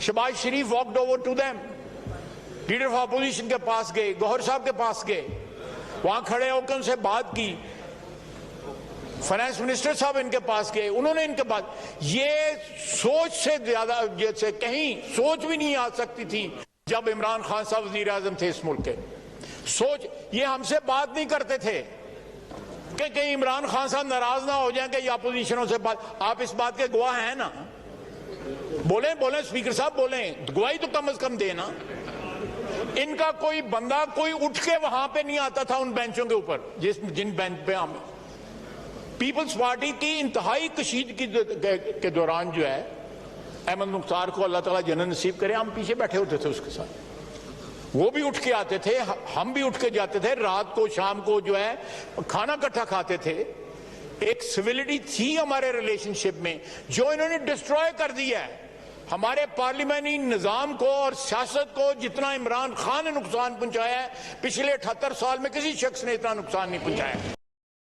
Shahbaz Sharif walked over to them, leader of opposition के पास गए, गौहर साहब के पास गए, वहां खड़े होकर उनसे बात की। फाइनेंस मिनिस्टर साहब इनके पास गए, उन्होंने इनके पास, ये सोच से ज्यादा जैसे कहीं सोच भी नहीं आ सकती थी जब इमरान खान साहब वजीर आजम थे इस मुल्क के। सोच ये हमसे बात नहीं करते थे कि कहीं इमरान खान साहब नाराज ना हो जाएं कि या अपोजिशनों से बात। आप इस बात के गवाह हैं ना? बोलें बोलें स्पीकर साहब, बोलें, गवाही तो कम से कम देना। इनका कोई बंदा कोई उठ के वहां पे नहीं आता था उन बेंचों के ऊपर जिन बेंच पे हम पीपल्स पार्टी की इंतहाई कशीदगी के दौरान जो है अहमद मुख्तार को अल्लाह ताला जन्नत नसीब करे, हम पीछे बैठे होते थे उसके साथ, वो भी उठ के आते थे, हम भी उठ के जाते थे, रात को शाम को जो है खाना इकट्ठा खाते थे। एक सिविलिटी थी हमारे रिलेशनशिप में जो इन्होंने डिस्ट्रॉय कर दिया है। हमारे पार्लियामेंट्री निजाम को और सियासत को जितना इमरान खान ने नुकसान पहुंचाया है, पिछले 78 साल में किसी शख्स ने इतना नुकसान नहीं पहुंचाया।